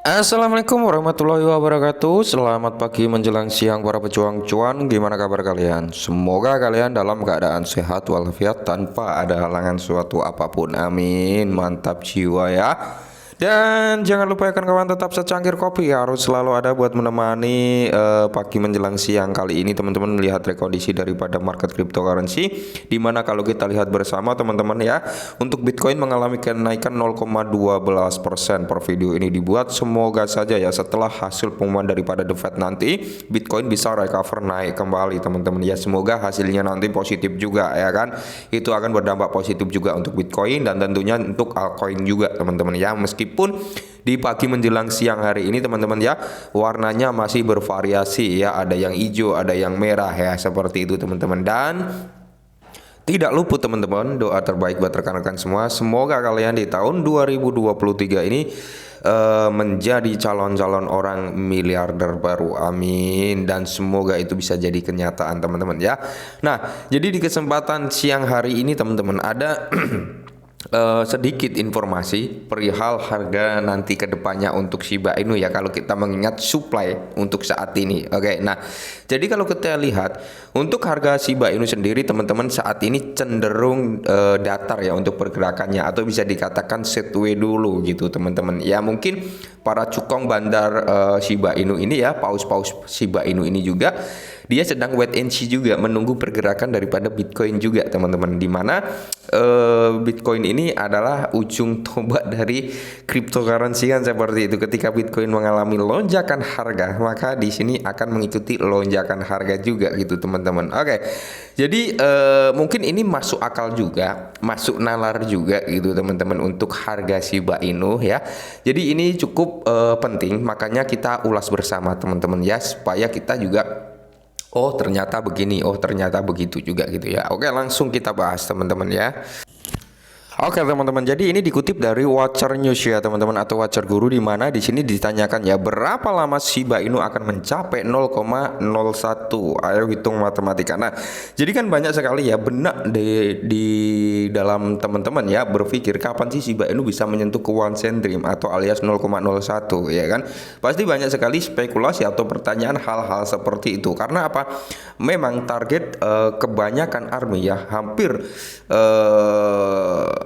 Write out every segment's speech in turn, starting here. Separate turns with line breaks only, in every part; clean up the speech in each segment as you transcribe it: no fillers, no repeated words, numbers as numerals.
Assalamualaikum warahmatullahi wabarakatuh. Selamat pagi menjelang siang para pejuang cuan. Gimana kabar kalian? Semoga kalian dalam keadaan sehat walafiat tanpa ada halangan suatu apapun. Amin. Mantap jiwa ya. Dan jangan lupa ya kawan tetap secangkir kopi harus selalu ada buat menemani pagi menjelang siang. Kali ini teman-teman melihat rekondisi daripada market cryptocurrency, dimana kalau kita lihat bersama teman-teman ya, untuk Bitcoin mengalami kenaikan 0,12% per video ini dibuat. Semoga saja ya setelah hasil pengumuman daripada The Fed nanti Bitcoin bisa recover naik kembali teman-teman ya. Semoga hasilnya nanti positif juga ya kan. Itu akan berdampak positif juga untuk Bitcoin dan tentunya untuk altcoin juga teman-teman ya. Meskipun di pagi menjelang siang hari ini teman-teman ya, warnanya masih bervariasi ya, ada yang hijau, ada yang merah ya, seperti itu teman-teman. Dan tidak luput teman-teman doa terbaik buat rekan-rekan semua. Semoga kalian di tahun 2023 ini menjadi calon-calon orang miliarder baru. Amin. Dan semoga itu bisa jadi kenyataan teman-teman ya. Nah, jadi di kesempatan siang hari ini teman-teman ada sedikit informasi perihal harga nanti kedepannya untuk Shiba Inu ya, kalau kita mengingat supply untuk saat ini. Oke, nah jadi kalau kita lihat untuk harga Shiba Inu sendiri teman-teman saat ini cenderung datar ya untuk pergerakannya, atau bisa dikatakan sideways dulu gitu teman-teman ya. Mungkin para cukong bandar Shiba Inu ini ya, paus-paus Shiba Inu ini juga dia sedang wait and see juga, menunggu pergerakan daripada Bitcoin juga teman-teman, dimana Bitcoin ini adalah ujung tombak dari cryptocurrency kan, seperti itu. Ketika Bitcoin mengalami lonjakan harga, maka di sini akan mengikuti lonjakan harga juga gitu teman-teman. Oke, jadi mungkin ini masuk akal juga, masuk nalar juga gitu teman-teman untuk harga Shiba Inu ya. Jadi ini cukup penting, makanya kita ulas bersama teman-teman ya, supaya kita juga oh ternyata begini, oh ternyata begitu juga gitu ya. Oke, langsung kita bahas teman-teman ya. Oke teman-teman, jadi ini dikutip dari Watcher News ya teman-teman, atau Watcher Guru, di mana di sini ditanyakan ya berapa lama Shiba Inu akan mencapai 0,01. Ayo hitung matematika. Nah, jadi kan banyak sekali ya benak di dalam teman-teman ya berpikir kapan sih Shiba Inu bisa menyentuh ke one cent dream atau alias 0,01 ya kan. Pasti banyak sekali spekulasi atau pertanyaan hal-hal seperti itu. Karena apa? Memang target kebanyakan army ya, hampir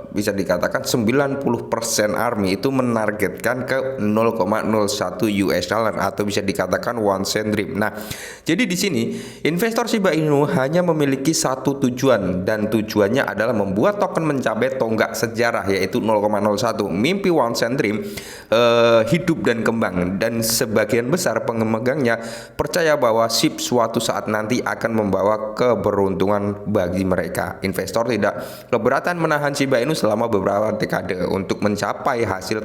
bisa dikatakan 90% army itu menargetkan ke 0,01 US dollar atau bisa dikatakan one cent dream. Nah, jadi di sini investor Shiba Inu hanya memiliki satu tujuan, dan tujuannya adalah membuat token mencapai tonggak sejarah yaitu 0,01. Mimpi one cent dream hidup dan kembang, dan sebagian besar pemegangnya percaya bahwa SHIB suatu saat nanti akan membawa keberuntungan bagi mereka. Investor tidak keberatan menahan Shiba Inu selama beberapa dekade untuk mencapai hasil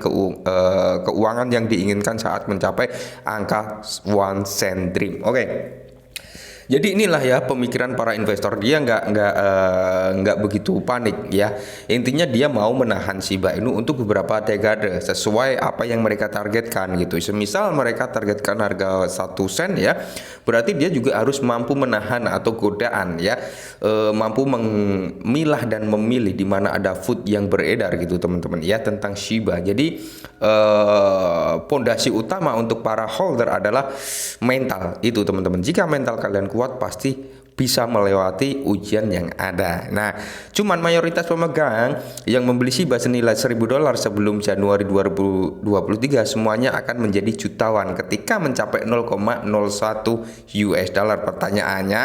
keuangan yang diinginkan saat mencapai angka one cent dream. Oke. Jadi inilah ya pemikiran para investor, dia nggak begitu panik ya. Intinya dia mau menahan Shiba Inu untuk beberapa dekade sesuai apa yang mereka targetkan gitu. Semisal mereka targetkan harga 1 sen ya, berarti dia juga harus mampu menahan atau godaan ya, mampu memilah dan memilih di mana ada food yang beredar gitu teman-teman ya tentang Shiba. Jadi pondasi utama untuk para holder adalah mental itu teman-teman. Jika mental kalian kuat, pasti bisa melewati ujian yang ada. Nah, cuman mayoritas pemegang yang membeli Shiba senilai $1.000 sebelum Januari 2023 semuanya akan menjadi jutawan ketika mencapai 0,01 US dollar. Pertanyaannya,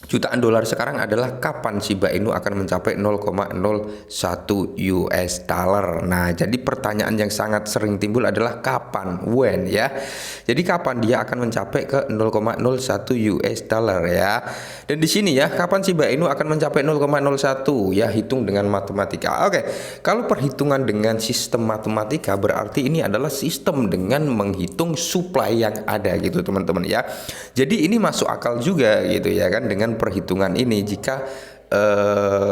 jutaan dolar sekarang adalah kapan Shiba Inu akan mencapai 0,01 US dollar. Nah, jadi pertanyaan yang sangat sering timbul adalah kapan, when ya. Jadi kapan dia akan mencapai ke 0,01 US dollar ya. Dan di sini ya, kapan Shiba Inu akan mencapai 0,01 ya, hitung dengan matematika. Oke, kalau perhitungan dengan sistem matematika berarti ini adalah sistem dengan menghitung supply yang ada gitu teman-teman ya. Jadi ini masuk akal juga gitu ya kan, dengan perhitungan ini. Jika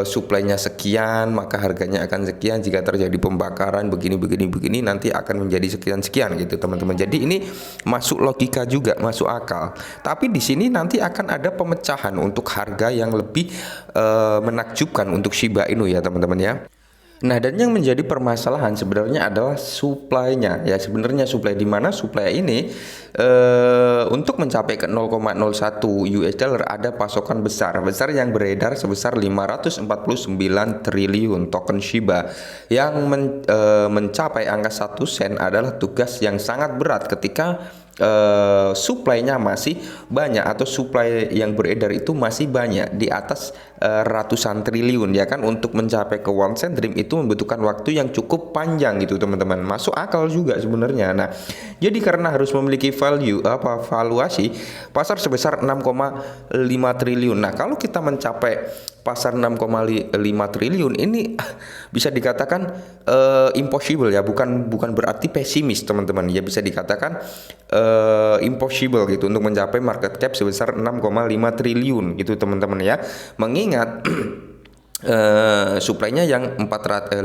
suplainya sekian, maka harganya akan sekian. Jika terjadi pembakaran begini nanti akan menjadi sekian gitu teman-teman. Jadi ini masuk logika juga, masuk akal. Tapi di sini nanti akan ada pemecahan untuk harga yang lebih menakjubkan untuk Shiba Inu ya teman-teman ya. Nah, dan yang menjadi permasalahan sebenarnya adalah supply-nya. Ya, sebenarnya supply di mana supply ini untuk mencapai ke 0,01 US dollar ada pasokan besar yang beredar sebesar 549 triliun token Shiba. Yang mencapai angka 1 sen adalah tugas yang sangat berat ketika supply-nya masih banyak atau supply yang beredar itu masih banyak di atas ratusan triliun ya kan. Untuk mencapai ke 1 cent dream itu membutuhkan waktu yang cukup panjang gitu teman-teman, masuk akal juga sebenarnya. Nah, jadi karena harus memiliki valuasi pasar sebesar 6,5 triliun. Nah, kalau kita mencapai pasar 6,5 triliun ini bisa dikatakan impossible ya, bukan berarti pesimis teman-teman ya, bisa dikatakan impossible gitu untuk mencapai market cap sebesar 6,5 triliun gitu teman-teman ya, mengingat supply-nya yang 549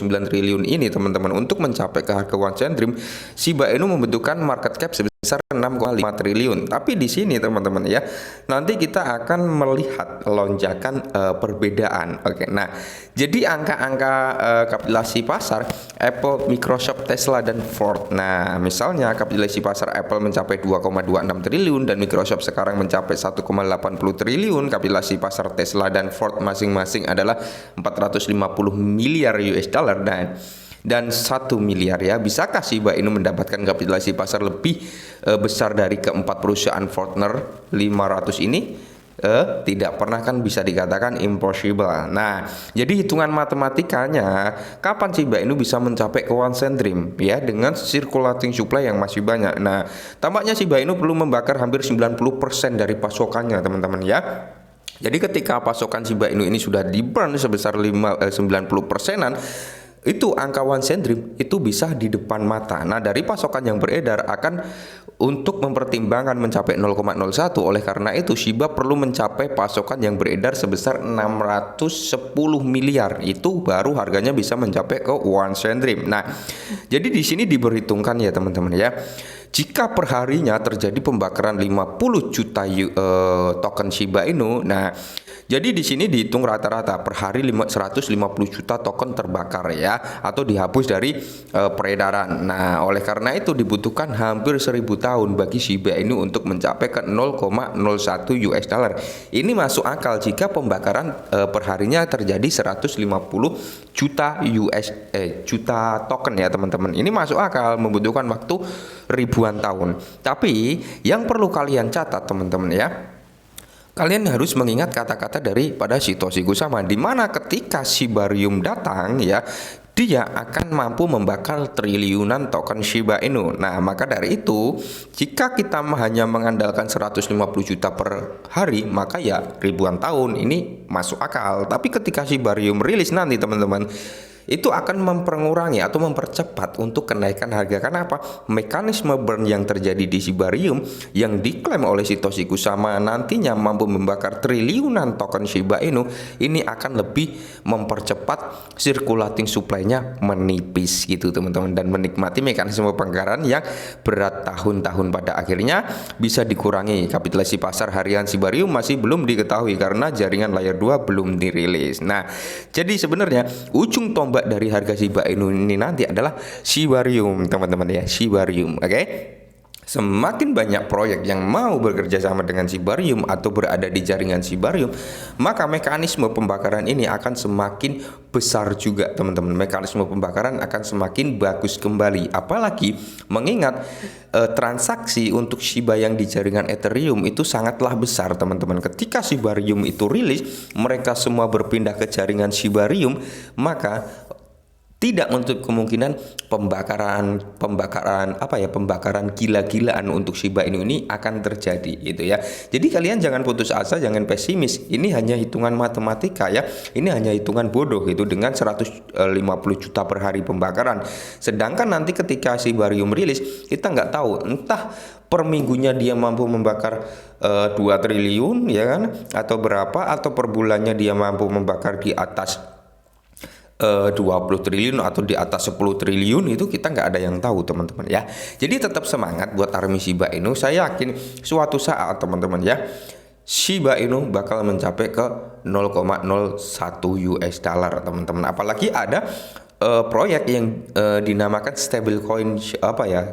triliun ini teman-teman. Untuk mencapai ke harga 1 cent dream, Shiba Inu membutuhkan market cap sebesar 6,5 triliun. Tapi di sini teman-teman ya, nanti kita akan melihat lonjakan perbedaan. Oke. Nah, jadi angka-angka kapitalisasi pasar Apple, Microsoft, Tesla dan Ford. Nah, misalnya kapitalisasi pasar Apple mencapai 2,26 triliun dan Microsoft sekarang mencapai 1,80 triliun. Kapitalisasi pasar Tesla dan Ford masing-masing adalah 450 miliar US dollar dan 1 miliar ya. Bisakah Shiba Inu mendapatkan kapitalisasi pasar lebih besar dari keempat perusahaan Fortner 500 ini? Tidak pernah kan, bisa dikatakan impossible. Nah, jadi hitungan matematikanya kapan Shiba Inu bisa mencapai ke 1 cent dream ya, dengan circulating supply yang masih banyak. Nah, tampaknya Shiba Inu perlu membakar hampir 90% dari pasokannya teman-teman ya. Jadi ketika pasokan Shiba Inu ini sudah di burn sebesar 90%-an, itu angka 1 cent dream itu bisa di depan mata. Nah, dari pasokan yang beredar akan untuk mempertimbangkan mencapai 0,01. Oleh karena itu Shiba perlu mencapai pasokan yang beredar sebesar 610 miliar. Itu baru harganya bisa mencapai ke 1 cent dream. Nah, jadi di sini diperhitungkan ya teman-teman ya. Jika perharinya terjadi pembakaran 50 juta token Shiba Inu, nah jadi di sini dihitung rata-rata per hari 150 juta token terbakar ya, atau dihapus dari peredaran. Nah, oleh karena itu dibutuhkan hampir 1000 tahun bagi Shiba Inu untuk mencapai ke 0,01 US dollar. Ini masuk akal jika pembakaran perharinya terjadi 150 juta token ya teman-teman. Ini masuk akal, membutuhkan waktu ribuan tahun. Tapi yang perlu kalian catat teman-teman ya, kalian harus mengingat kata-kata daripada Satoshi Kusama, di mana ketika Shibarium datang ya, dia akan mampu membakar triliunan token Shiba Inu. Nah, maka dari itu jika kita hanya mengandalkan 150 juta per hari, maka ya ribuan tahun ini masuk akal. Tapi ketika Shibarium rilis nanti teman-teman, itu akan mempengurangi atau mempercepat untuk kenaikan harga. Karena apa? Mekanisme burn yang terjadi di Shibarium yang diklaim oleh Satoshi Kusama nantinya mampu membakar triliunan token Shiba Inu, ini akan lebih mempercepat circulating supply-nya menipis gitu teman-teman, dan menikmati mekanisme pembakaran yang berat tahun-tahun pada akhirnya bisa dikurangi. Kapitalisasi pasar harian Shibarium masih belum diketahui karena jaringan layer 2 belum dirilis. Nah, jadi sebenarnya ujung tombak dari harga Shiba Inu ini nanti adalah Shibarium teman-teman ya, Shibarium. Oke? Semakin banyak proyek yang mau bekerja sama dengan Shibarium atau berada di jaringan Shibarium, maka mekanisme pembakaran ini akan semakin besar juga teman-teman. Mekanisme pembakaran akan semakin bagus kembali. Apalagi mengingat transaksi untuk Shiba yang di jaringan Ethereum itu sangatlah besar teman-teman. Ketika Shibarium itu rilis, mereka semua berpindah ke jaringan Shibarium, maka tidak menutup kemungkinan pembakaran gila-gilaan untuk Shiba Inu ini akan terjadi gitu ya. Jadi kalian jangan putus asa, jangan pesimis. Ini hanya hitungan matematika ya. Ini hanya hitungan bodoh gitu dengan 150 juta per hari pembakaran. Sedangkan nanti ketika Shibarium rilis, kita nggak tahu entah per minggunya dia mampu membakar 2 triliun ya kan, atau berapa, atau per bulannya dia mampu membakar di atas 20 triliun atau di atas 10 triliun. Itu kita nggak ada yang tahu teman-teman ya. Jadi tetap semangat buat army Shiba Inu. Saya yakin suatu saat teman-teman ya, Shiba Inu bakal mencapai ke 0,01 US dollar teman-teman. Apalagi ada proyek yang dinamakan stablecoin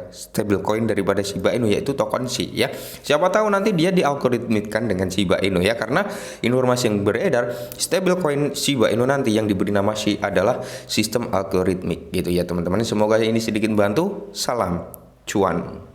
stablecoin daripada Shiba Inu, yaitu token Shi ya. Siapa tahu nanti dia dialgoritmikkan dengan Shiba Inu ya, karena informasi yang beredar stablecoin Shiba Inu nanti yang diberi nama Shi adalah sistem algoritmik gitu ya teman-teman. Semoga ini sedikit membantu. Salam cuan.